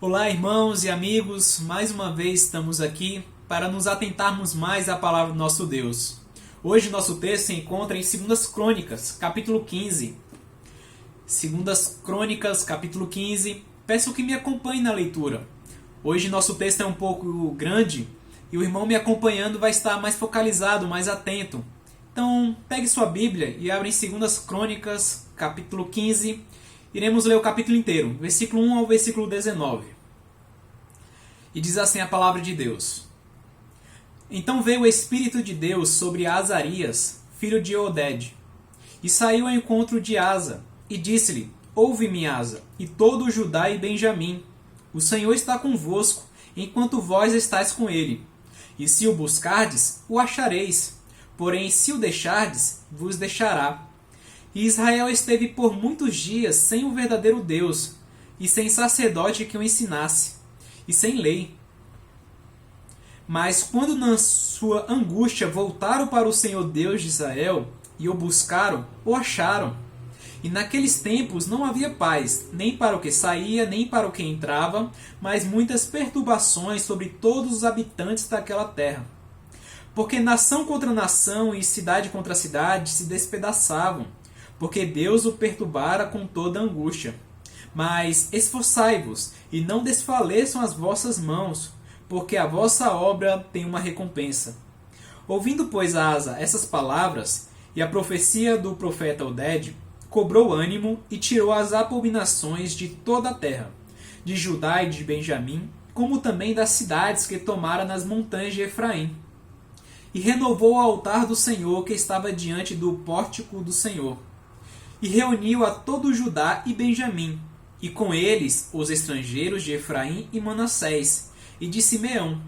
Olá, irmãos e amigos, mais uma vez estamos aqui para nos atentarmos mais à palavra do nosso Deus. Hoje nosso texto se encontra em 2 Crônicas, capítulo 15. 2 Crônicas, capítulo 15. Peço que me acompanhe na leitura. Hoje nosso texto é um pouco grande e o irmão me acompanhando vai estar mais focalizado, mais atento. Então, pegue sua Bíblia e abra em 2 Crônicas, capítulo 15. Iremos ler o capítulo inteiro, versículo 1 ao versículo 19. E diz assim a palavra de Deus. Então veio o Espírito de Deus sobre Azarias, filho de Oded, e saiu ao encontro de Asa, e disse-lhe: Ouve-me, Asa, e todo o Judá e Benjamim. O Senhor está convosco, enquanto vós estáis com ele. E se o buscardes, o achareis. Porém, se o deixardes, vos deixará. E Israel esteve por muitos dias sem o verdadeiro Deus, e sem sacerdote que o ensinasse, e sem lei. Mas quando na sua angústia voltaram para o Senhor Deus de Israel, e o buscaram, o acharam. E naqueles tempos não havia paz, nem para o que saía, nem para o que entrava, mas muitas perturbações sobre todos os habitantes daquela terra. Porque nação contra nação e cidade contra cidade se despedaçavam, porque Deus o perturbara com toda angústia. Mas esforçai-vos, e não desfaleçam as vossas mãos, porque a vossa obra tem uma recompensa. Ouvindo, pois, Asa essas palavras, e a profecia do profeta Oded, cobrou ânimo e tirou as abominações de toda a terra, de Judá e de Benjamim, como também das cidades que tomara nas montanhas de Efraim. E renovou o altar do Senhor que estava diante do pórtico do Senhor. E reuniu a todo Judá e Benjamim, e com eles os estrangeiros de Efraim e Manassés, e de Simeão,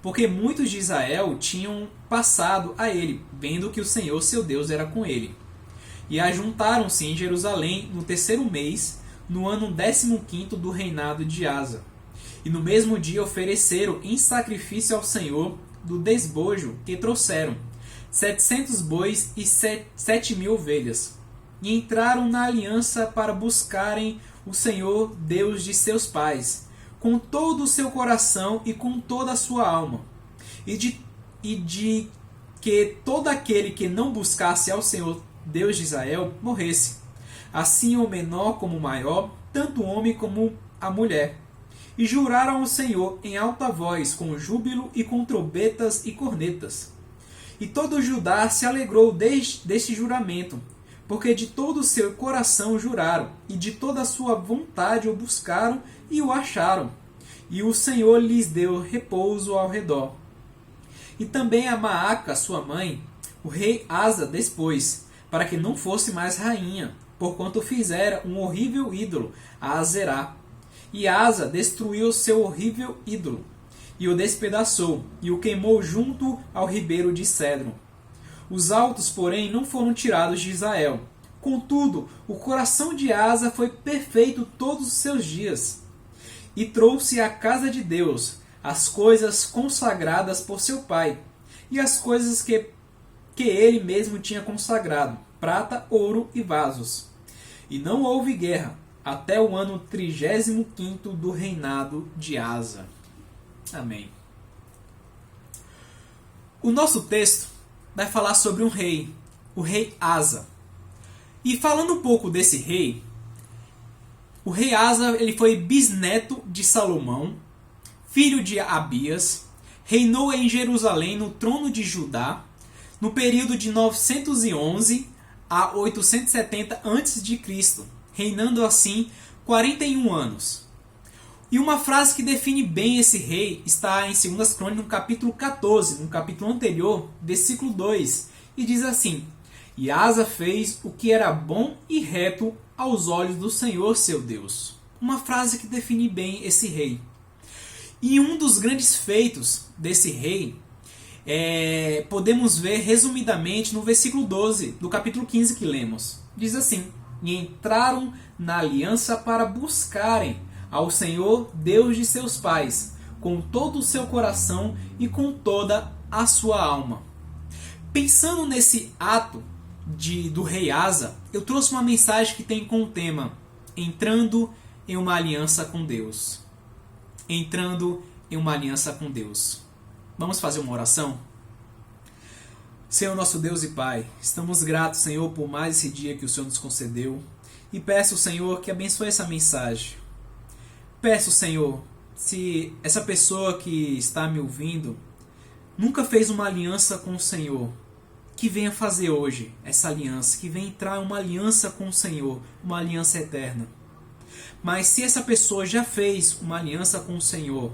porque muitos de Israel tinham passado a ele, vendo que o Senhor seu Deus era com ele. E ajuntaram-se em Jerusalém no 3º mês, no ano 15º do reinado de Asa. E no mesmo dia ofereceram em sacrifício ao Senhor do despojo que trouxeram, 700 bois e 7.000 ovelhas. E entraram na aliança para buscarem o Senhor Deus de seus pais, com todo o seu coração e com toda a sua alma, e de que todo aquele que não buscasse ao Senhor Deus de Israel morresse, assim o menor como o maior, tanto o homem como a mulher. E juraram ao Senhor em alta voz, com júbilo e com trombetas e cornetas. E todo Judá se alegrou deste juramento, porque de todo o seu coração juraram, e de toda a sua vontade o buscaram e o acharam. E o Senhor lhes deu repouso ao redor. E também a Maaca, sua mãe, o rei Asa despôs, para que não fosse mais rainha, porquanto fizera um horrível ídolo, a Azerá. E Asa destruiu seu horrível ídolo, e o despedaçou, e o queimou junto ao ribeiro de Cedron. Os altos, porém, não foram tirados de Israel. Contudo, o coração de Asa foi perfeito todos os seus dias. E trouxe à casa de Deus as coisas consagradas por seu pai, e as coisas que ele mesmo tinha consagrado, prata, ouro e vasos. E não houve guerra, até o ano 35º do reinado de Asa. Amém. O nosso texto vai falar sobre um rei, o rei Asa. E falando um pouco desse rei, o rei Asa ele foi bisneto de Salomão, filho de Abias, reinou em Jerusalém no trono de Judá, no período de 911 a 870 a.C., reinando assim 41 anos. E uma frase que define bem esse rei está em 2 Crônicas, no capítulo 14, no capítulo anterior, versículo 2, e diz assim: E Asa fez o que era bom e reto aos olhos do Senhor seu Deus. Uma frase que define bem esse rei. E um dos grandes feitos desse rei podemos ver resumidamente no versículo 12 do capítulo 15 que lemos. Diz assim: E entraram na aliança para buscarem ao Senhor Deus de seus pais, com todo o seu coração e com toda a sua alma. Pensando nesse ato do rei Asa, eu trouxe uma mensagem que tem como tema: entrando em uma aliança com Deus. entrando em uma aliança com Deus. Vamos fazer uma oração? Senhor nosso Deus e Pai, estamos gratos, Senhor, por mais esse dia que o Senhor nos concedeu. E peço, Senhor, que abençoe essa mensagem. Peço, Senhor, se essa pessoa que está me ouvindo nunca fez uma aliança com o Senhor, que venha fazer hoje essa aliança, que venha entrar em uma aliança com o Senhor, uma aliança eterna. Mas se essa pessoa já fez uma aliança com o Senhor,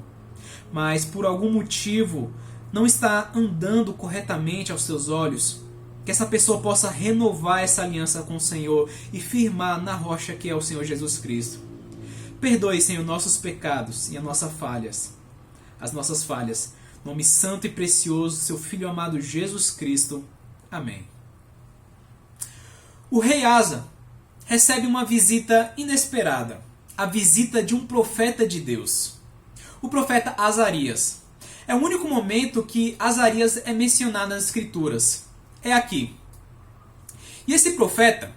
mas por algum motivo não está andando corretamente aos seus olhos, que essa pessoa possa renovar essa aliança com o Senhor e firmar na rocha que é o Senhor Jesus Cristo. Perdoe, Senhor, nossos pecados e as nossas falhas. No nome santo e precioso do seu Filho amado Jesus Cristo. Amém. O rei Asa recebe uma visita inesperada, a visita de um profeta de Deus, o profeta Azarias. É o único momento que Azarias é mencionado nas Escrituras. É aqui. E esse profeta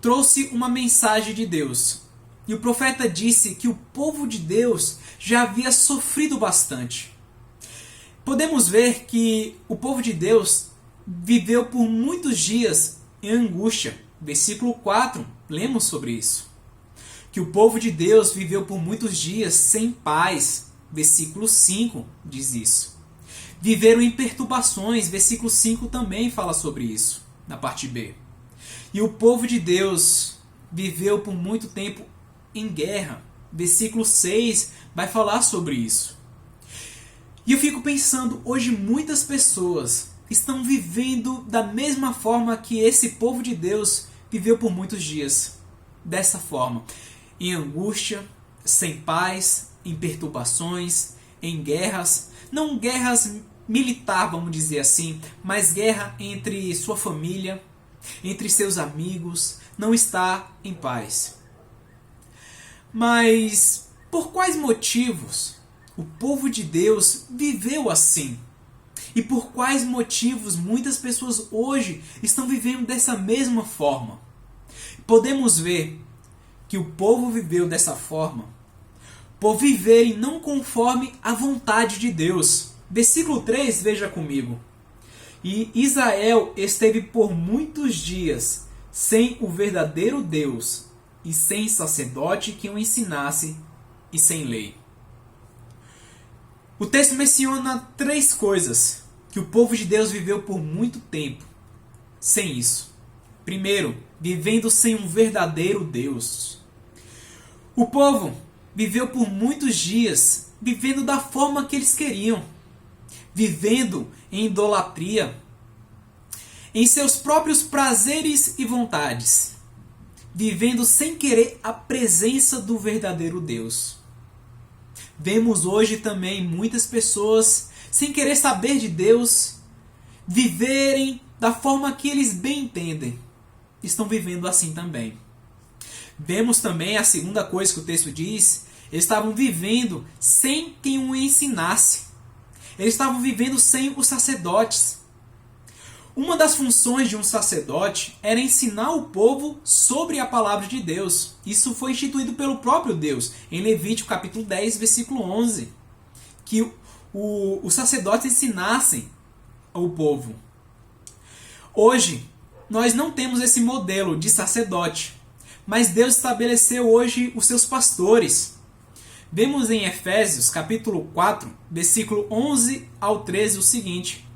trouxe uma mensagem de Deus. E o profeta disse que o povo de Deus já havia sofrido bastante. Podemos ver que o povo de Deus viveu por muitos dias em angústia. Versículo 4, lemos sobre isso. Que o povo de Deus viveu por muitos dias sem paz. Versículo 5 diz isso. Viveram em perturbações. Versículo 5 também fala sobre isso, na parte B. E o povo de Deus viveu por muito tempo em guerra. Versículo 6 vai falar sobre isso. E eu fico pensando, hoje muitas pessoas estão vivendo da mesma forma que esse povo de Deus viveu por muitos dias. Dessa forma, em angústia, sem paz, em perturbações, em guerras. Não guerras militar, vamos dizer assim, mas guerra entre sua família, entre seus amigos. Não está em paz. Mas por quais motivos o povo de Deus viveu assim? E por quais motivos muitas pessoas hoje estão vivendo dessa mesma forma? Podemos ver que o povo viveu dessa forma por viverem não conforme a vontade de Deus. Versículo 3, veja comigo. E Israel esteve por muitos dias sem o verdadeiro Deus e sem sacerdote que o ensinasse e sem lei. O texto menciona 3 coisas que o povo de Deus viveu por muito tempo sem isso. Primeiro, vivendo sem um verdadeiro Deus. O povo viveu por muitos dias vivendo da forma que eles queriam, vivendo em idolatria, em seus próprios prazeres e vontades, vivendo sem querer a presença do verdadeiro Deus. Vemos hoje também muitas pessoas, sem querer saber de Deus, viverem da forma que eles bem entendem. Estão vivendo assim também. Vemos também a segunda coisa que o texto diz: eles estavam vivendo sem quem o ensinasse. Eles estavam vivendo sem os sacerdotes. Uma das funções de um sacerdote era ensinar o povo sobre a palavra de Deus. Isso foi instituído pelo próprio Deus, em Levítico capítulo 10, versículo 11. Que os sacerdotes ensinassem ao povo. Hoje, nós não temos esse modelo de sacerdote, mas Deus estabeleceu hoje os seus pastores. Vemos em Efésios capítulo 4, versículo 11 ao 13 o seguinte: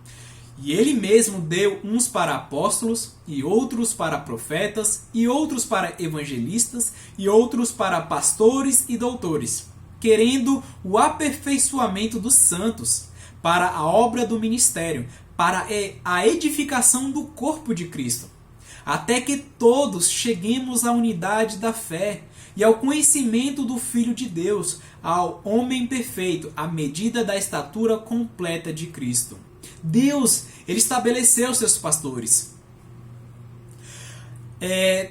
E ele mesmo deu uns para apóstolos, e outros para profetas, e outros para evangelistas, e outros para pastores e doutores, querendo o aperfeiçoamento dos santos, para a obra do ministério, para a edificação do corpo de Cristo, até que todos cheguemos à unidade da fé e ao conhecimento do Filho de Deus, ao homem perfeito, à medida da estatura completa de Cristo. Deus, ele estabeleceu seus pastores.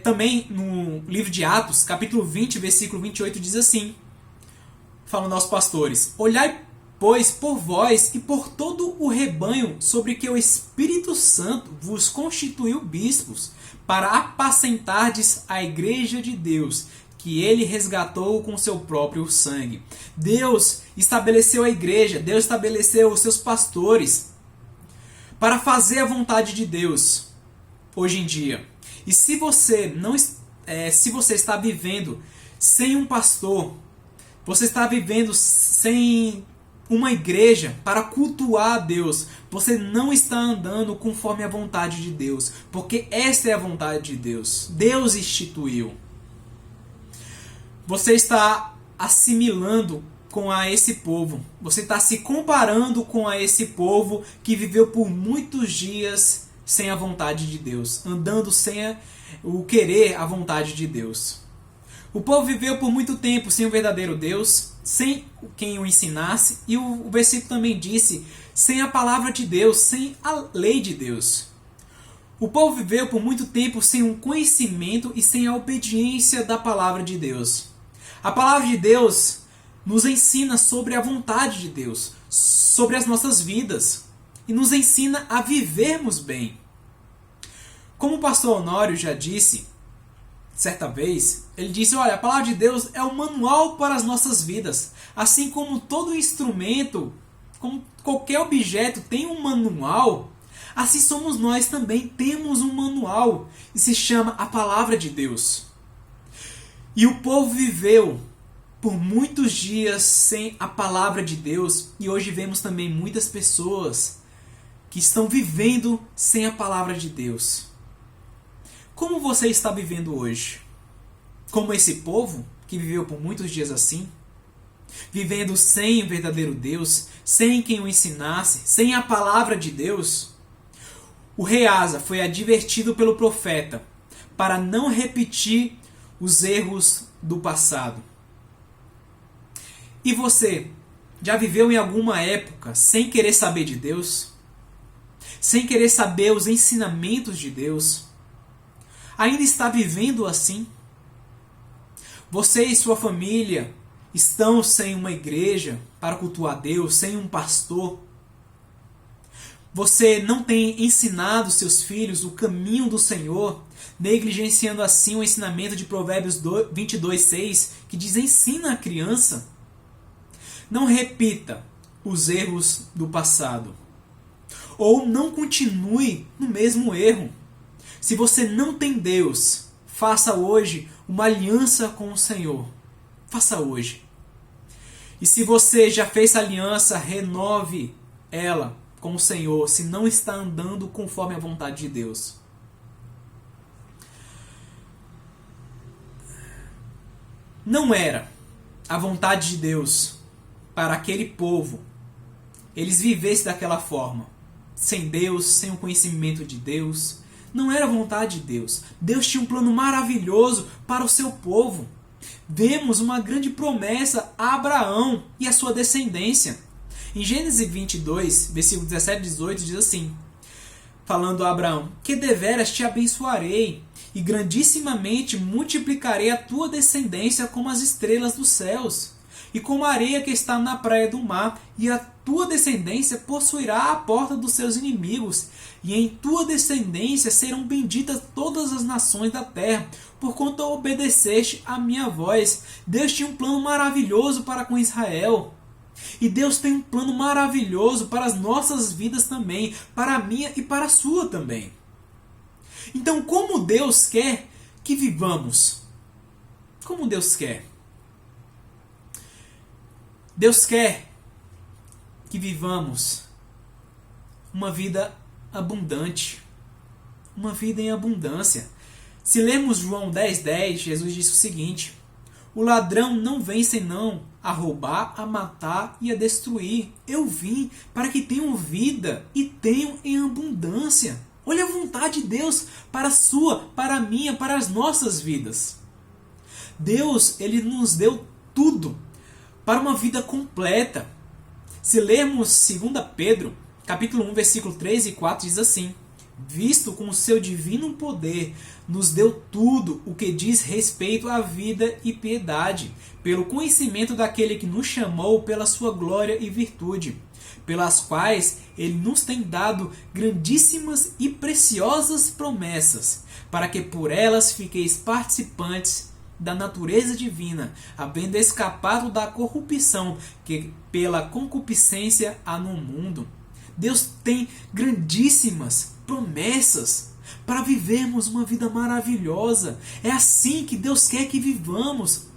Também no livro de Atos, capítulo 20, versículo 28, diz assim: falam aos pastores: Olhai, pois, por vós e por todo o rebanho sobre que o Espírito Santo vos constituiu bispos, para apacentardes a igreja de Deus, que ele resgatou com seu próprio sangue. Deus estabeleceu a igreja, Deus estabeleceu os seus pastores para fazer a vontade de Deus hoje em dia. E se você está vivendo sem um pastor, você está vivendo sem uma igreja para cultuar a Deus, você não está andando conforme a vontade de Deus, porque esta é a vontade de Deus. Deus instituiu. Você está assimilando com esse povo. Você está se comparando com esse povo que viveu por muitos dias sem a vontade de Deus, andando sem o querer a vontade de Deus. O povo viveu por muito tempo sem o verdadeiro Deus, sem quem o ensinasse, e o versículo também disse, sem a palavra de Deus, sem a lei de Deus. O povo viveu por muito tempo sem um conhecimento e sem a obediência da palavra de Deus. A palavra de Deus nos ensina sobre a vontade de Deus, sobre as nossas vidas, e nos ensina a vivermos bem. Como o pastor Honório já disse, certa vez, ele disse, olha, a palavra de Deus é o manual para as nossas vidas. Assim como todo instrumento, como qualquer objeto tem um manual, assim somos nós também, temos um manual, e se chama a palavra de Deus. E o povo viveu por muitos dias sem a palavra de Deus, e hoje vemos também muitas pessoas que estão vivendo sem a palavra de Deus. Como você está vivendo hoje? Como esse povo que viveu por muitos dias assim? Vivendo sem o verdadeiro Deus, sem quem o ensinasse, sem a palavra de Deus? O rei Asa foi advertido pelo profeta para não repetir os erros do passado. E você, já viveu em alguma época sem querer saber de Deus? Sem querer saber os ensinamentos de Deus? Ainda está vivendo assim? Você e sua família estão sem uma igreja para cultuar Deus, sem um pastor? Você não tem ensinado seus filhos o caminho do Senhor, negligenciando assim o ensinamento de Provérbios 22:6, que diz: ensina a criança. Não repita os erros do passado. Ou não continue no mesmo erro. Se você não tem Deus, faça hoje uma aliança com o Senhor. Faça hoje. E se você já fez essa aliança, renove ela com o Senhor, se não está andando conforme a vontade de Deus. Não era a vontade de Deus para aquele povo eles vivessem daquela forma, sem Deus, sem o conhecimento de Deus. Não era a vontade de Deus. Deus tinha um plano maravilhoso para o seu povo. Vemos uma grande promessa a Abraão e a sua descendência. Em Gênesis 22, versículo 17 e 18, diz assim, falando a Abraão: que deveras te abençoarei, e grandissimamente multiplicarei a tua descendência como as estrelas dos céus, e como a areia que está na praia do mar, e a tua descendência possuirá a porta dos seus inimigos, e em tua descendência serão benditas todas as nações da terra, porquanto obedeceste a minha voz. Deus tinha um plano maravilhoso para com Israel. E Deus tem um plano maravilhoso para as nossas vidas também, para a minha e para a sua também. Então, como Deus quer que vivamos? Como Deus quer? Deus quer que vivamos uma vida abundante, uma vida em abundância. Se lermos João 10:10, Jesus disse o seguinte: o ladrão não vem senão a roubar, a matar e a destruir. Eu vim para que tenham vida e tenham em abundância. Olha a vontade de Deus para a sua, para a minha, para as nossas vidas. Deus, Ele nos deu tudo para uma vida completa. Se lermos 2 Pedro, capítulo 1, versículo 3 e 4, diz assim: visto com o seu divino poder, nos deu tudo o que diz respeito à vida e piedade, pelo conhecimento daquele que nos chamou pela sua glória e virtude, pelas quais ele nos tem dado grandíssimas e preciosas promessas, para que por elas fiqueis participantes da natureza divina, havendo escapado da corrupção que pela concupiscência há no mundo. Deus tem grandíssimas promessas para vivermos uma vida maravilhosa. É assim que Deus quer que vivamos.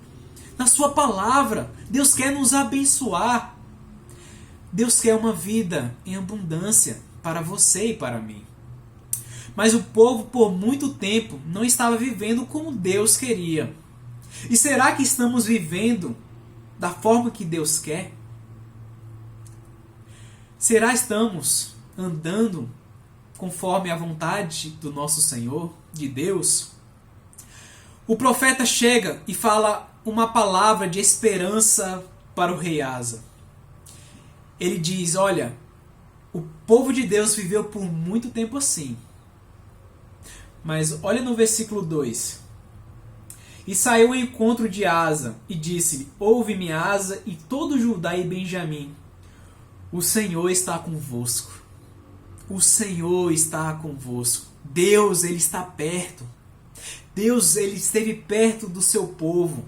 Na sua palavra, Deus quer nos abençoar. Deus quer uma vida em abundância para você e para mim. Mas o povo, por muito tempo, não estava vivendo como Deus queria. E será que estamos vivendo da forma que Deus quer? Será que estamos andando conforme a vontade do nosso Senhor, de Deus? O profeta chega e fala uma palavra de esperança para o rei Asa. Ele diz, olha, o povo de Deus viveu por muito tempo assim. Mas olha no versículo 2. E saiu ao encontro de Asa e disse-lhe, ouve-me, Asa, e todo Judá e Benjamim. O Senhor está convosco. O Senhor está convosco. Deus, Ele está perto. Deus, Ele esteve perto do seu povo,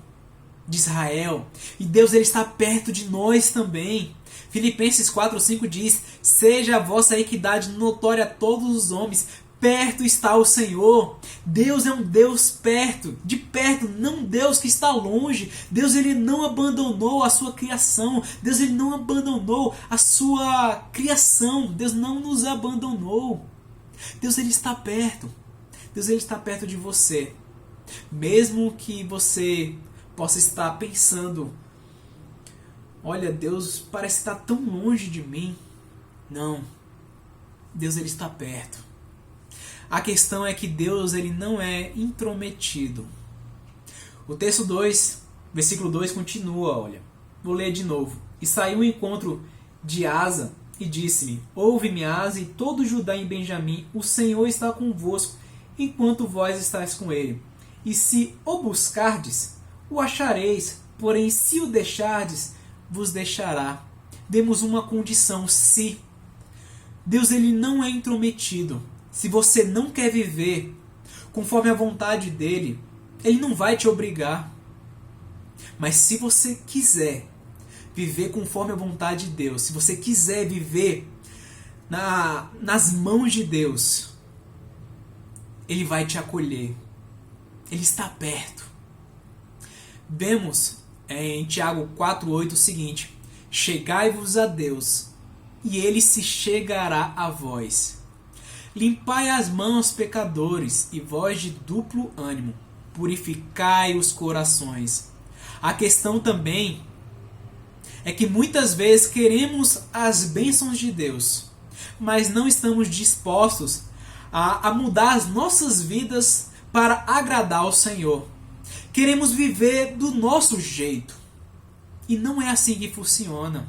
de Israel. E Deus, Ele está perto de nós também. Filipenses 4:5 diz, seja a vossa equidade notória a todos os homens. Perto está o Senhor. Deus é um Deus perto, de perto, não um Deus que está longe. Deus, Ele não abandonou a sua criação. Deus, Ele não abandonou a sua criação. Deus não nos abandonou. Deus, Ele está perto. Deus, Ele está perto de você. Mesmo que você possa estar pensando, olha, Deus parece estar tão longe de mim. Não. Deus, Ele está perto. A questão é que Deus, Ele não é intrometido. O texto 2, versículo 2 continua, olha. Vou ler de novo. E saiu ao encontro de Asa e disse-me, ouve-me, Asa, e todo Judá e Benjamim, o Senhor está convosco, enquanto vós estáis com ele. E se o buscardes, o achareis, porém se o deixardes, vos deixará. Demos uma condição, se. Deus, Ele não é intrometido. Se você não quer viver conforme a vontade dEle, Ele não vai te obrigar. Mas se você quiser viver conforme a vontade de Deus, se você quiser viver nas mãos de Deus, Ele vai te acolher. Ele está perto. Vemos em Tiago 4:8 o seguinte, chegai-vos a Deus, e Ele se chegará a vós. Limpai as mãos, pecadores, e vós de duplo ânimo, purificai os corações. A questão também é que muitas vezes queremos as bênçãos de Deus, mas não estamos dispostos a mudar as nossas vidas para agradar ao Senhor. Queremos viver do nosso jeito. E não é assim que funciona.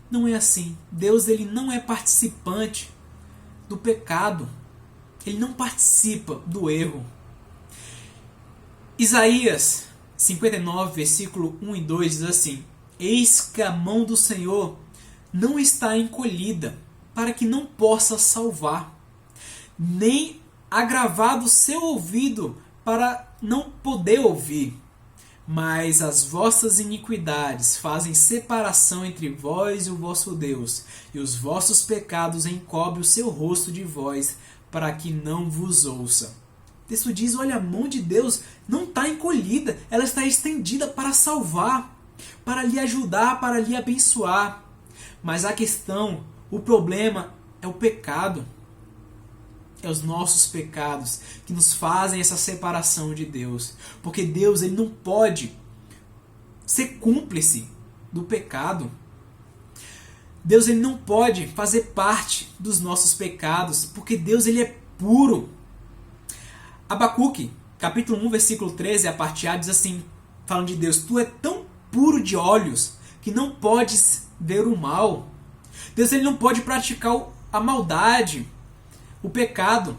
Não é assim. Deus, Ele não é participante do pecado. Ele não participa do erro. Isaías 59, versículo 1 e 2 diz assim, eis que a mão do Senhor não está encolhida, para que não possa salvar, nem agravado seu ouvido, para não poder ouvir. Mas as vossas iniquidades fazem separação entre vós e o vosso Deus, e os vossos pecados encobrem o seu rosto de vós, para que não vos ouça. O texto diz, olha, a mão de Deus não está encolhida, ela está estendida para salvar, para lhe ajudar, para lhe abençoar. Mas a questão, o problema é o pecado. É os nossos pecados que nos fazem essa separação de Deus. Porque Deus, Ele não pode ser cúmplice do pecado. Deus, Ele não pode fazer parte dos nossos pecados, porque Deus, Ele é puro. Abacuque, capítulo 1, versículo 13, a parte A, diz assim, falando de Deus, tu é tão puro de olhos que não podes ver o mal. Deus, Ele não pode praticar a maldade, o pecado.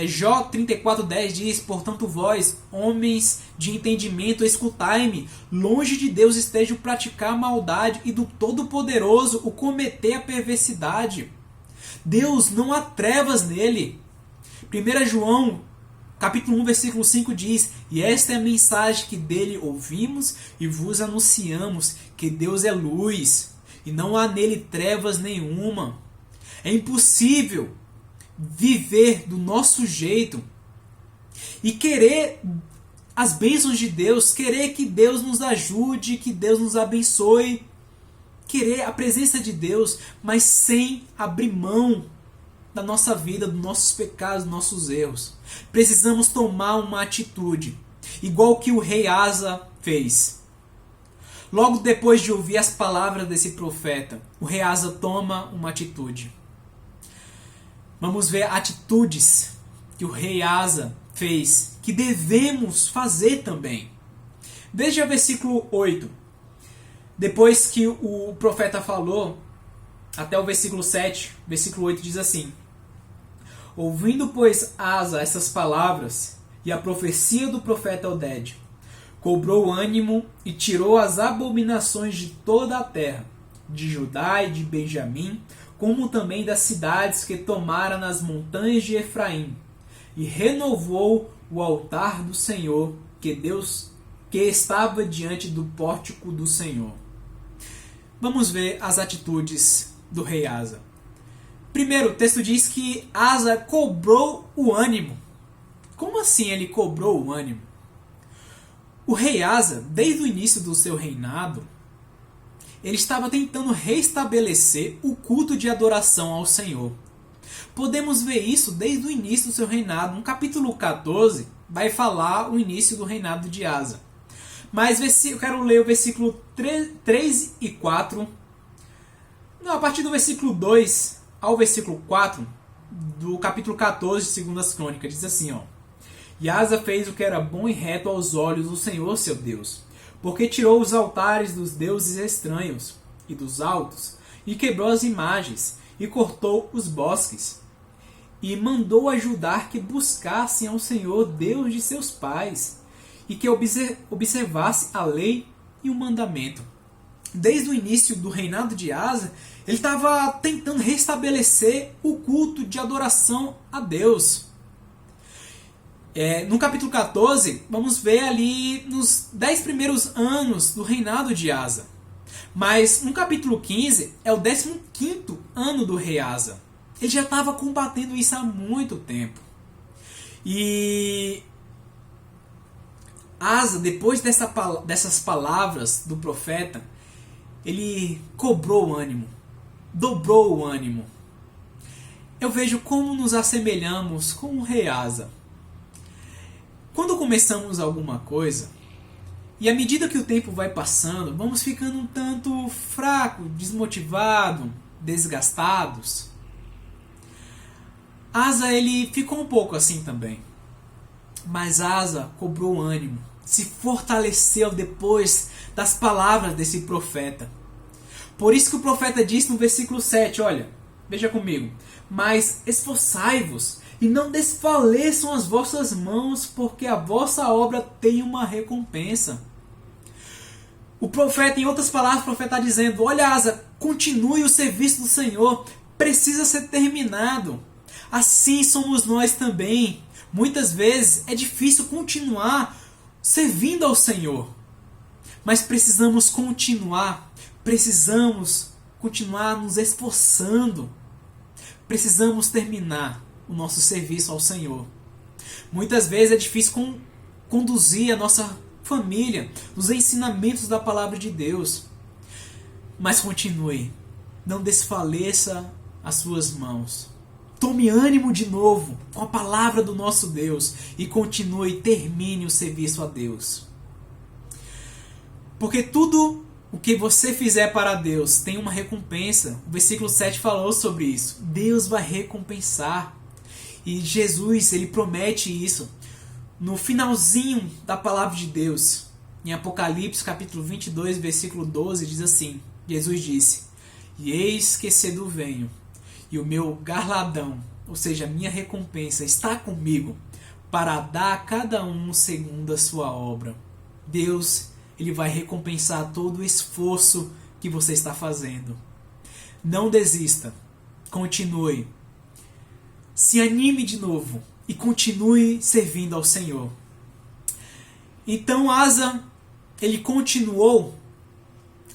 Jó 34:10 diz, portanto vós, homens de entendimento, escutai-me, longe de Deus esteja o praticar a maldade e do Todo-Poderoso o cometer a perversidade. Deus, não há trevas nele. 1 João Capítulo 1, versículo 5 diz: E esta é a mensagem que dele ouvimos e vos anunciamos, que Deus é luz, e não há nele trevas nenhuma. É impossível viver do nosso jeito e querer as bênçãos de Deus, querer que Deus nos ajude, que Deus nos abençoe, querer a presença de Deus, mas sem abrir mão da nossa vida, dos nossos pecados, dos nossos erros. Precisamos tomar uma atitude, igual que o rei Asa fez. Logo depois de ouvir as palavras desse profeta, o rei Asa toma uma atitude. Vamos ver atitudes que o rei Asa fez, que devemos fazer também. Veja o versículo 8. Depois que o profeta falou, até o versículo 7, versículo 8 diz assim: Ouvindo, pois, Asa essas palavras e a profecia do profeta Oded, cobrou ânimo e tirou as abominações de toda a terra, de Judá e de Benjamim, como também das cidades que tomara nas montanhas de Efraim, e renovou o altar do Senhor, que estava diante do pórtico do Senhor. Vamos ver as atitudes do rei Asa. Primeiro, o texto diz que Asa cobrou o ânimo. Como assim ele cobrou o ânimo? O rei Asa, desde o início do seu reinado, ele estava tentando restabelecer o culto de adoração ao Senhor. Podemos ver isso desde o início do seu reinado. No capítulo 14 vai falar o início do reinado de Asa. Mas eu quero ler o versículo 3 e 4. Não, a partir do versículo 2 ao versículo 4 do capítulo 14 de 2 Crônicas. Diz assim, ó: E Asa fez o que era bom e reto aos olhos do Senhor seu Deus, porque tirou os altares dos deuses estranhos e dos altos, e quebrou as imagens, e cortou os bosques, e mandou ajudar que buscassem ao Senhor Deus de seus pais, e que observasse a lei e o mandamento. Desde o início do reinado de Asa, ele estava tentando restabelecer o culto de adoração a Deus. No capítulo 14, vamos ver ali nos 10 primeiros anos do reinado de Asa. Mas no capítulo 15 é o 15º ano do rei Asa. Ele já estava combatendo isso há muito tempo. E Asa, depois dessas palavras do profeta, ele cobrou o ânimo, dobrou o ânimo. Eu vejo como nos assemelhamos com o rei Asa. Quando começamos alguma coisa, e à medida que o tempo vai passando, vamos ficando um tanto fraco, desmotivado, desgastados. Asa, ele ficou um pouco assim também. Mas Asa cobrou ânimo, se fortaleceu depois das palavras desse profeta. Por isso que o profeta disse no versículo 7, olha, veja comigo: Mas esforçai-vos e não desfaleçam as vossas mãos, porque a vossa obra tem uma recompensa. O profeta, em outras palavras, o profeta está dizendo: olha, Asa, continue o serviço do Senhor, precisa ser terminado. Assim somos nós também. Muitas vezes é difícil continuar servindo ao Senhor, mas precisamos continuar nos esforçando, precisamos terminar o nosso serviço ao Senhor. Muitas vezes é difícil conduzir a nossa família nos ensinamentos da palavra de Deus, mas continue, não desfaleça as suas mãos. Tome ânimo de novo com a palavra do nosso Deus e continue, termine o serviço a Deus. Porque tudo o que você fizer para Deus tem uma recompensa. O versículo 7 falou sobre isso. Deus vai recompensar. E Jesus, ele promete isso no finalzinho da palavra de Deus. Em Apocalipse capítulo 22, versículo 12, diz assim: Jesus disse: E eis que cedo venho, e o meu galardão, ou seja, a minha recompensa, está comigo, para dar a cada um segundo a sua obra. Deus, ele vai recompensar todo o esforço que você está fazendo. Não desista, continue, se anime de novo e continue servindo ao Senhor. Então Asa, ele continuou,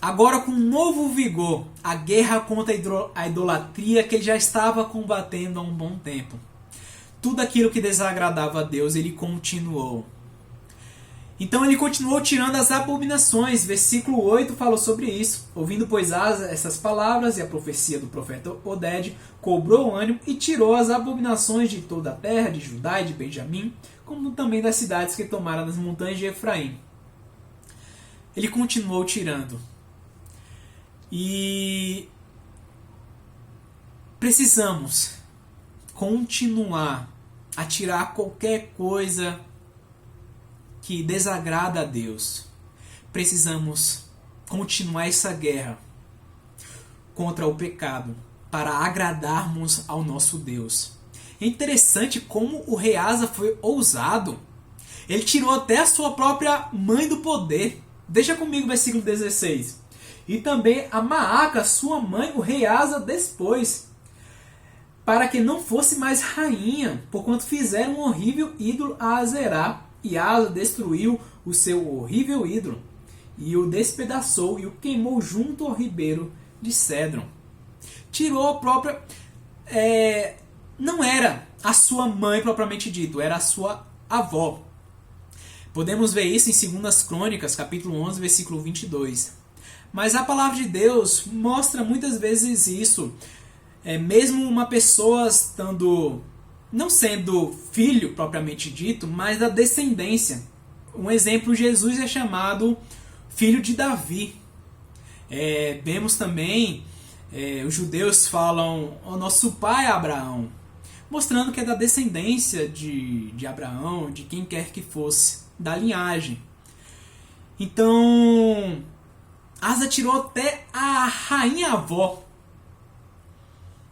agora com um novo vigor, a guerra contra a idolatria que ele já estava combatendo há um bom tempo. Tudo aquilo que desagradava a Deus, ele continuou. Então ele continuou tirando as abominações. Versículo 8 falou sobre isso. Ouvindo, pois, Asa essas palavras e a profecia do profeta Oded, cobrou ânimo e tirou as abominações de toda a terra, de Judá e de Benjamim, como também das cidades que tomaram nas montanhas de Efraim. Ele continuou tirando. E precisamos continuar a tirar qualquer coisa que desagrada a Deus. Precisamos continuar essa guerra contra o pecado para agradarmos ao nosso Deus. É interessante como o rei Asa foi ousado. Ele tirou até a sua própria mãe do poder. Deixa comigo o versículo 16. E também a Maaca, sua mãe, o rei Asa despôs, para que não fosse mais rainha, porquanto fizeram um horrível ídolo a Azerá. E Asa destruiu o seu horrível ídolo, e o despedaçou, e o queimou junto ao ribeiro de Cédron. Tirou a própria... não era a sua mãe propriamente dito, era a sua avó. Podemos ver isso em 2 Crônicas, capítulo 11, versículo 22. Mas a palavra de Deus mostra muitas vezes isso. Mesmo uma pessoa não sendo filho propriamente dito, mas da descendência. Um exemplo, Jesus é chamado filho de Davi. Vemos também, os judeus falam, o nosso pai Abraão, mostrando que é da descendência de Abraão, de quem quer que fosse, da linhagem. Então, Asa tirou até a rainha-avó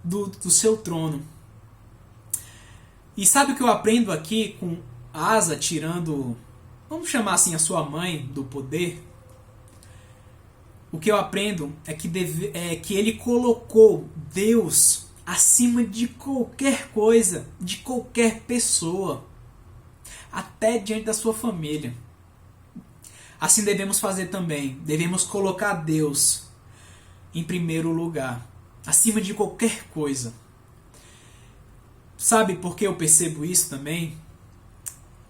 do seu trono. E sabe o que eu aprendo aqui com Asa tirando, vamos chamar assim, a sua mãe do poder? O que eu aprendo é que ele colocou Deus acima de qualquer coisa, de qualquer pessoa, até diante da sua família. Assim devemos fazer também. Devemos colocar Deus em primeiro lugar, acima de qualquer coisa. Sabe por que eu percebo isso também?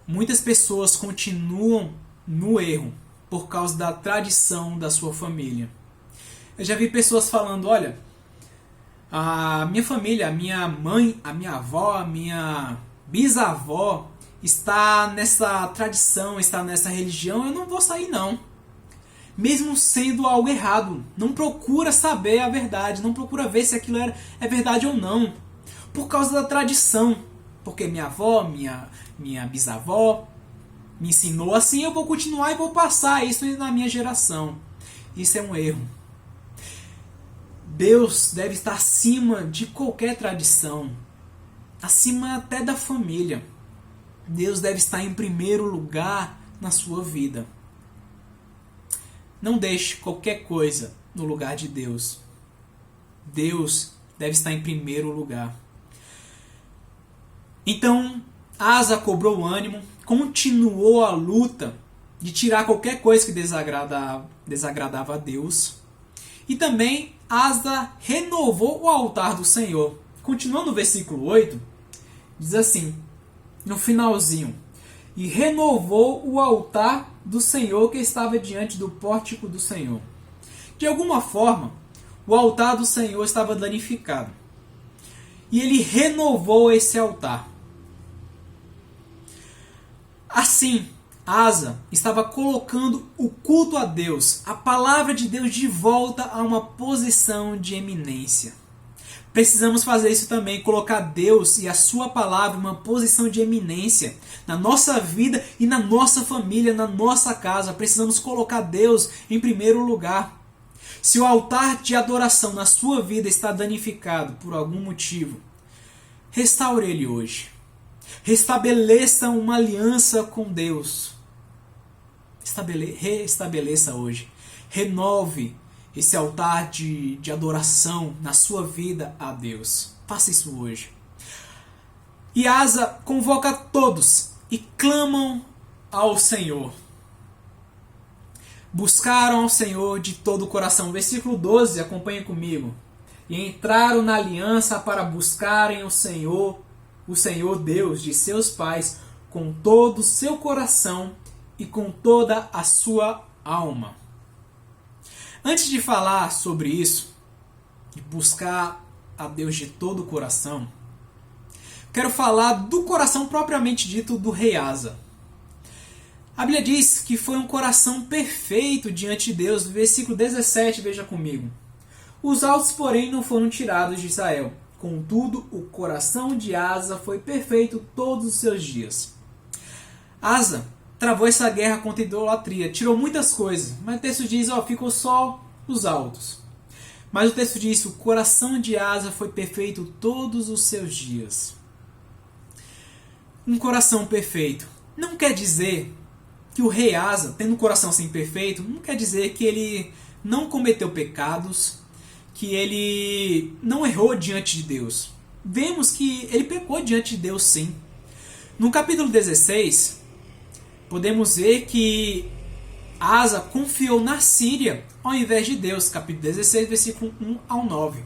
Muitas pessoas continuam no erro por causa da tradição da sua família. Eu já vi pessoas falando, olha, a minha família, a minha mãe, a minha avó, a minha bisavó está nessa tradição, está nessa religião, eu não vou sair não. Mesmo sendo algo errado. Não procura saber a verdade, não procura ver se aquilo é verdade ou não. Por causa da tradição. Porque minha avó, minha bisavó me ensinou assim, eu vou continuar e vou passar isso na minha geração. Isso é um erro. Deus deve estar acima de qualquer tradição. Acima até da família. Deus deve estar em primeiro lugar na sua vida. Não deixe qualquer coisa no lugar de Deus. Deus deve estar em primeiro lugar. Então, Asa cobrou ânimo, continuou a luta de tirar qualquer coisa que desagradava a Deus. E também Asa renovou o altar do Senhor. Continuando no versículo 8, diz assim, no finalzinho: e renovou o altar do Senhor que estava diante do pórtico do Senhor. De alguma forma, o altar do Senhor estava danificado. E ele renovou esse altar. Assim, Asa estava colocando o culto a Deus, a palavra de Deus, de volta a uma posição de eminência. Precisamos fazer isso também, colocar Deus e a sua palavra em uma posição de eminência na nossa vida e na nossa família, na nossa casa. Precisamos colocar Deus em primeiro lugar. Se o altar de adoração na sua vida está danificado por algum motivo, restaure ele hoje. Restabeleça uma aliança com Deus. Restabeleça hoje. Renove esse altar de adoração na sua vida a Deus. Faça isso hoje. E Asa convoca todos e clamam ao Senhor. Buscaram ao Senhor de todo o coração. Versículo 12, acompanhe comigo. E entraram na aliança para buscarem o Senhor Deus de seus pais, com todo o seu coração e com toda a sua alma. Antes de falar sobre isso, de buscar a Deus de todo o coração, quero falar do coração propriamente dito do rei Asa. A Bíblia diz que foi um coração perfeito diante de Deus. No versículo 17, veja comigo. Os altos, porém, não foram tirados de Israel. Contudo, o coração de Asa foi perfeito todos os seus dias. Asa travou essa guerra contra a idolatria. Tirou muitas coisas. Mas o texto diz, ficou só os altos. Mas o texto diz, o coração de Asa foi perfeito todos os seus dias. Um coração perfeito não quer dizer que o rei Asa, tendo um coração assim perfeito, não quer dizer que ele não cometeu pecados, que ele não errou diante de Deus. Vemos que ele pecou diante de Deus, sim. No capítulo 16, podemos ver que Asa confiou na Síria ao invés de Deus. Capítulo 16, versículo 1 ao 9.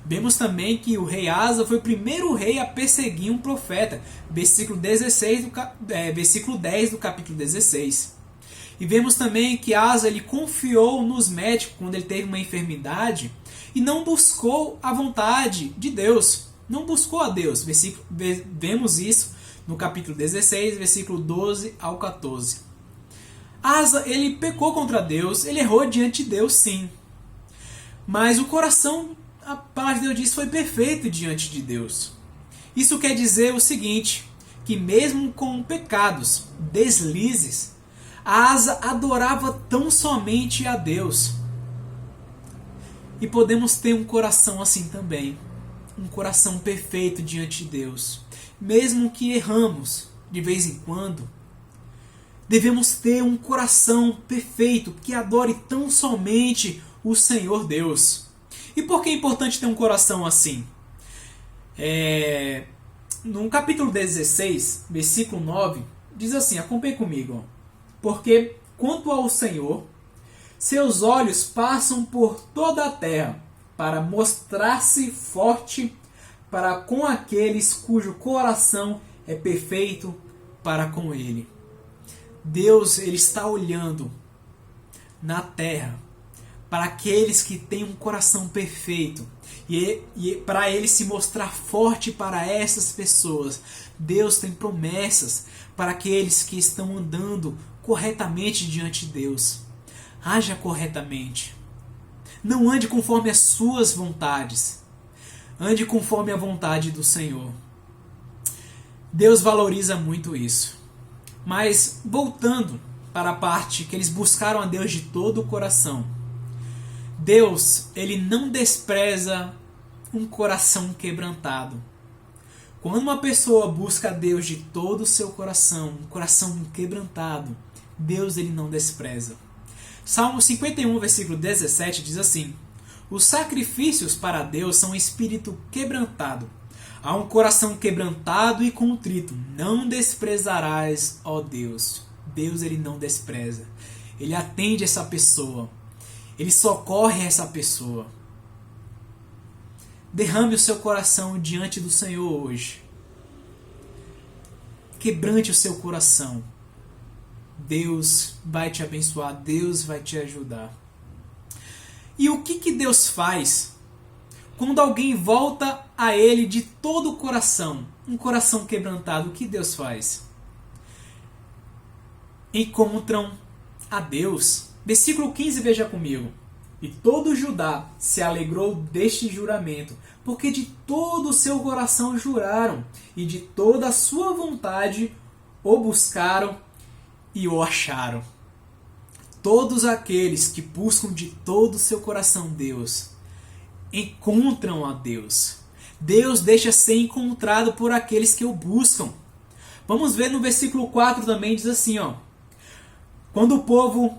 Vemos também que o rei Asa foi o primeiro rei a perseguir um profeta. Versículo 10 do capítulo 16. E vemos também que Asa ele confiou nos médicos quando ele teve uma enfermidade e não buscou a vontade de Deus. Não buscou a Deus. Vemos isso no capítulo 16, versículo 12 ao 14. Asa ele pecou contra Deus, ele errou diante de Deus, sim. Mas o coração, a palavra de Deus diz, foi perfeito diante de Deus. Isso quer dizer o seguinte, que mesmo com pecados, deslizes, Asa adorava tão somente a Deus. E podemos ter um coração assim também, um coração perfeito diante de Deus. Mesmo que erramos de vez em quando, devemos ter um coração perfeito que adore tão somente o Senhor Deus. E por que é importante ter um coração assim? No capítulo 16, versículo 9, diz assim, acompanhe comigo. Porque quanto ao Senhor, seus olhos passam por toda a terra para mostrar-se forte para com aqueles cujo coração é perfeito para com Ele. Deus ele está olhando na terra para aqueles que têm um coração perfeito e para Ele se mostrar forte para essas pessoas. Deus tem promessas para aqueles que estão andando corretamente diante de Deus. Haja corretamente. Não ande conforme as suas vontades. Ande conforme a vontade do Senhor. Deus valoriza muito isso. Mas voltando para a parte que eles buscaram a Deus de todo o coração. Deus, ele não despreza um coração quebrantado. Quando uma pessoa busca a Deus de todo o seu coração, um coração quebrantado, Deus ele não despreza. Salmo 51, versículo 17 diz assim: os sacrifícios para Deus são espírito quebrantado. A um coração quebrantado e contrito não desprezarás, ó Deus. Deus ele não despreza. Ele atende essa pessoa. Ele socorre essa pessoa. Derrame o seu coração diante do Senhor hoje. Quebrante o seu coração. Deus vai te abençoar. Deus vai te ajudar. E o que Deus faz quando alguém volta a Ele de todo o coração? Um coração quebrantado, o que Deus faz? Encontram a Deus. Versículo 15, veja comigo. E todo Judá se alegrou deste juramento, porque de todo o seu coração juraram, e de toda a sua vontade o buscaram e o acharam. Todos aqueles que buscam de todo o seu coração Deus, encontram a Deus. Deus deixa ser encontrado por aqueles que o buscam. Vamos ver no versículo 4 também, diz assim, quando o povo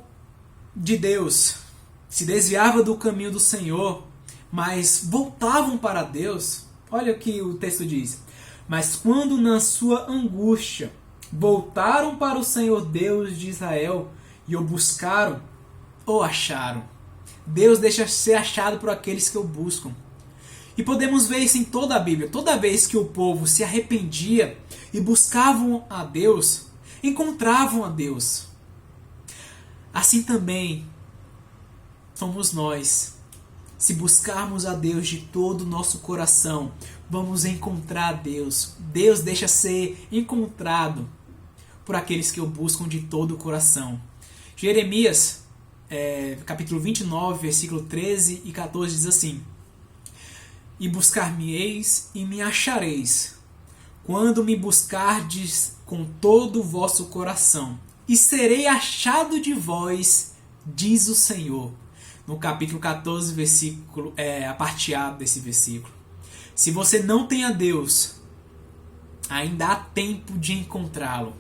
de Deus se desviava do caminho do Senhor, mas voltavam para Deus, olha o que o texto diz. Mas quando na sua angústia voltaram para o Senhor Deus de Israel e o buscaram, o acharam. Deus deixa ser achado por aqueles que o buscam. E podemos ver isso em toda a Bíblia. Toda vez que o povo se arrependia e buscavam a Deus, encontravam a Deus. Assim também somos nós. Se buscarmos a Deus de todo o nosso coração, vamos encontrar a Deus. Deus deixa ser encontrado por aqueles que o buscam de todo o coração. Jeremias, capítulo 29, versículo 13 e 14 diz assim: E buscar-me-eis e me achareis, quando me buscardes com todo o vosso coração, e serei achado de vós, diz o Senhor. No capítulo 14, versículo, a parte A desse versículo. Se você não tem a Deus, ainda há tempo de encontrá-lo.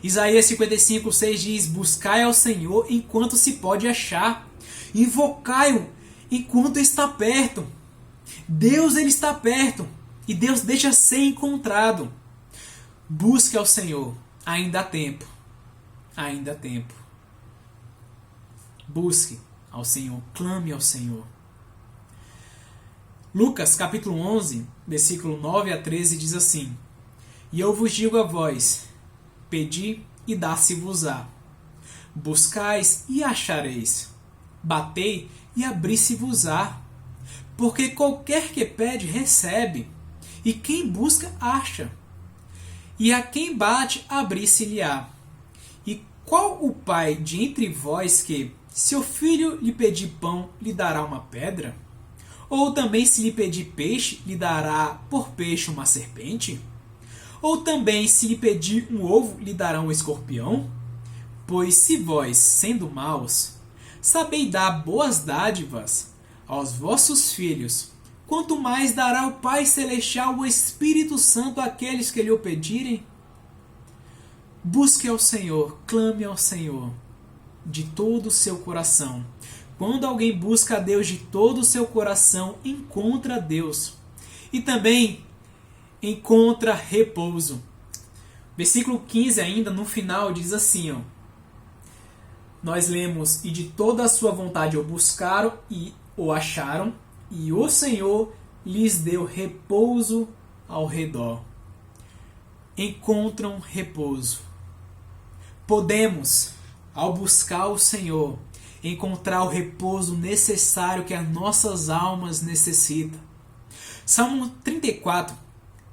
Isaías 55, 6 diz: Buscai ao Senhor enquanto se pode achar, invocai-o enquanto está perto. Deus, ele está perto, e Deus deixa ser encontrado. Busque ao Senhor, ainda há tempo. Ainda há tempo. Busque ao Senhor, clame ao Senhor. Lucas capítulo 11, versículo 9 a 13 diz assim: E eu vos digo a vós, pedi e dá-se-vos-á. Buscais e achareis. Batei e abri-se-vos-á. Porque qualquer que pede, recebe. E quem busca, acha. E a quem bate, abri-se-lhe-á. E qual o pai de entre vós que, se o filho lhe pedir pão, lhe dará uma pedra? Ou também, se lhe pedir peixe, lhe dará por peixe uma serpente? Ou também, se lhe pedir um ovo, lhe dará um escorpião? Pois se vós, sendo maus, sabeis dar boas dádivas aos vossos filhos, quanto mais dará o Pai Celestial o Espírito Santo àqueles que lhe o pedirem? Busque ao Senhor, clame ao Senhor de todo o seu coração. Quando alguém busca a Deus de todo o seu coração, encontra Deus. E também encontra repouso. Versículo 15 ainda, no final, diz assim, nós lemos: E de toda a sua vontade o buscaram e o acharam, e o Senhor lhes deu repouso ao redor. Encontram repouso. Podemos, ao buscar o Senhor, encontrar o repouso necessário que as nossas almas necessitam. Salmo 34,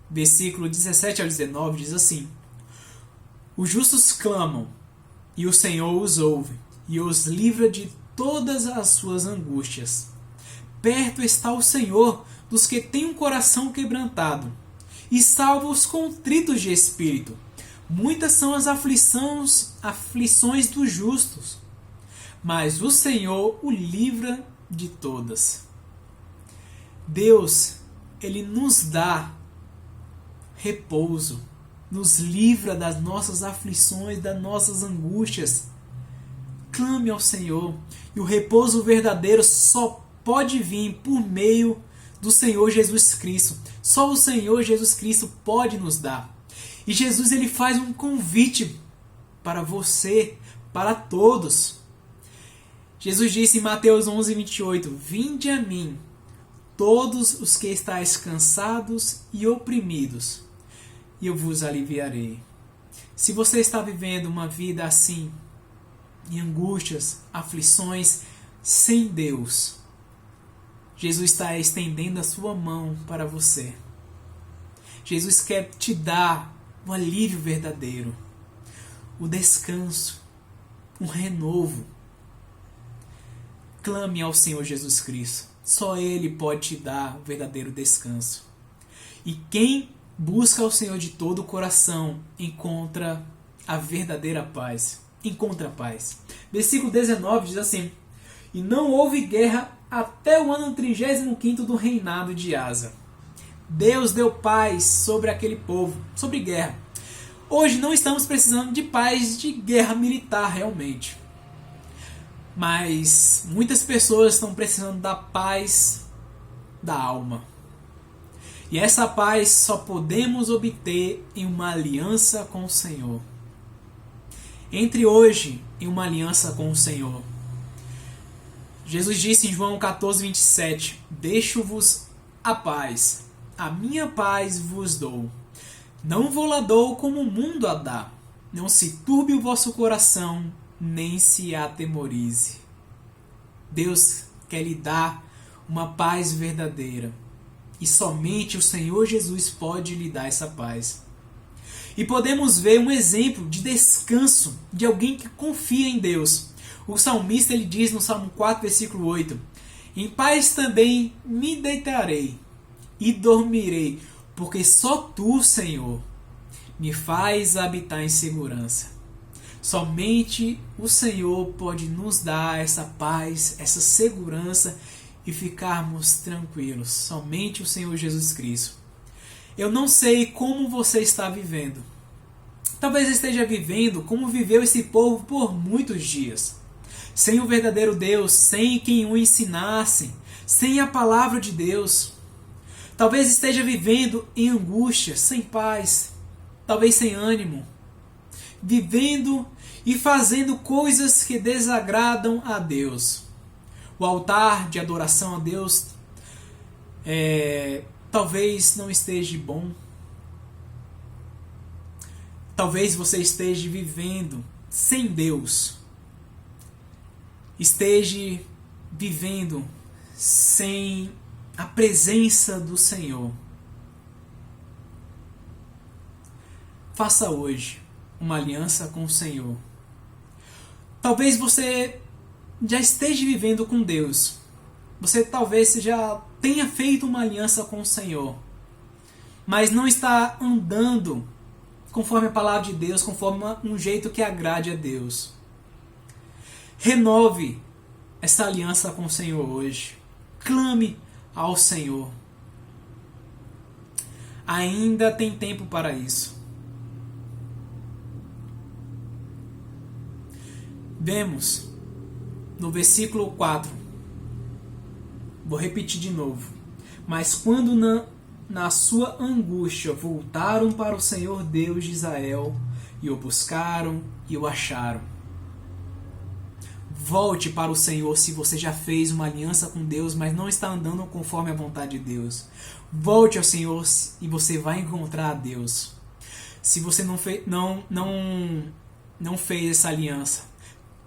versículo 17 ao 19 diz assim: Os justos clamam, e o Senhor os ouve, e os livra de todas as suas angústias. Perto está o Senhor dos que têm um coração quebrantado, e salva os contritos de espírito. Muitas são as aflições dos justos, mas o Senhor o livra de todas. Deus, ele nos dá repouso, nos livra das nossas aflições, das nossas angústias. Clame ao Senhor, e o repouso verdadeiro só pode vir por meio do Senhor Jesus Cristo. Só o Senhor Jesus Cristo pode nos dar. E Jesus, ele faz um convite para você, para todos. Jesus disse em Mateus 11, 28, Vinde a mim, todos os que estáis cansados e oprimidos, e eu vos aliviarei. Se você está vivendo uma vida assim, em angústias, aflições, sem Deus, Jesus está estendendo a sua mão para você. Jesus quer te dar o alívio verdadeiro, o descanso, um renovo. Clame ao Senhor Jesus Cristo. Só Ele pode te dar o verdadeiro descanso. E quem busca ao Senhor de todo o coração encontra a verdadeira paz. Encontra paz. Versículo 19 diz assim: E não houve guerra até o ano 35º do reinado de Asa. Deus deu paz sobre aquele povo, sobre guerra. Hoje não estamos precisando de paz de guerra militar realmente. Mas muitas pessoas estão precisando da paz da alma. E essa paz só podemos obter em uma aliança com o Senhor. Entre hoje em uma aliança com o Senhor. Jesus disse em João 14:27: Deixo-vos a paz, a minha paz vos dou. Não vou lá dou como o mundo a dá. Não se turbe o vosso coração, nem se atemorize. Deus quer lhe dar uma paz verdadeira. E somente o Senhor Jesus pode lhe dar essa paz. E podemos ver um exemplo de descanso de alguém que confia em Deus. O salmista ele diz no Salmo 4, versículo 8: Em paz também me deitarei e dormirei, porque só Tu, Senhor, me faz habitar em segurança. Somente o Senhor pode nos dar essa paz, essa segurança e ficarmos tranquilos. Somente o Senhor Jesus Cristo. Eu não sei como você está vivendo. Talvez esteja vivendo como viveu esse povo por muitos dias. Sem o verdadeiro Deus, sem quem o ensinasse, sem a palavra de Deus. Talvez esteja vivendo em angústia, sem paz, talvez sem ânimo. Vivendo e fazendo coisas que desagradam a Deus. O altar de adoração a Deus talvez não esteja bom. Talvez você esteja vivendo sem Deus. Esteja vivendo sem a presença do Senhor. Faça hoje uma aliança com o Senhor. Talvez você já esteja vivendo com Deus. Você talvez já tenha feito uma aliança com o Senhor, mas não está andando conforme a palavra de Deus, conforme um jeito que agrade a Deus. Renove essa aliança com o Senhor hoje. Clame ao Senhor. Ainda tem tempo para isso. Vemos no versículo 4. Vou repetir de novo. Mas quando na sua angústia voltaram para o Senhor Deus de Israel e o buscaram e o acharam. Volte para o Senhor se você já fez uma aliança com Deus, mas não está andando conforme a vontade de Deus. Volte ao Senhor e você vai encontrar a Deus. Se você não fez essa aliança,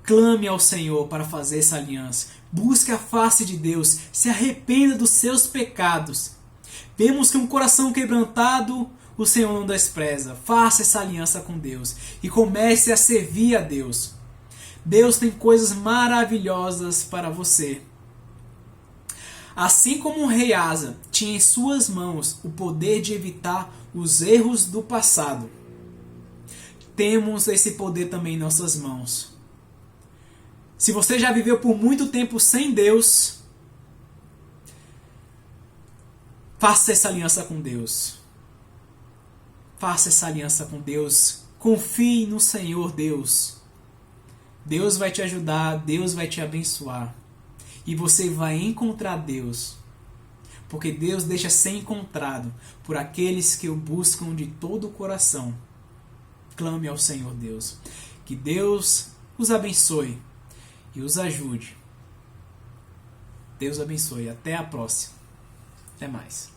clame ao Senhor para fazer essa aliança. Busque a face de Deus. Se arrependa dos seus pecados. Vemos que um coração quebrantado o Senhor não despreza. Faça essa aliança com Deus e comece a servir a Deus. Deus tem coisas maravilhosas para você. Assim como o rei Asa tinha em suas mãos o poder de evitar os erros do passado, temos esse poder também em nossas mãos. Se você já viveu por muito tempo sem Deus, faça essa aliança com Deus. Faça essa aliança com Deus. Confie no Senhor Deus. Deus vai te ajudar, Deus vai te abençoar. E você vai encontrar Deus. Porque Deus deixa ser encontrado por aqueles que o buscam de todo o coração. Clame ao Senhor Deus. Que Deus os abençoe e os ajude. Deus abençoe. Até a próxima. Até mais.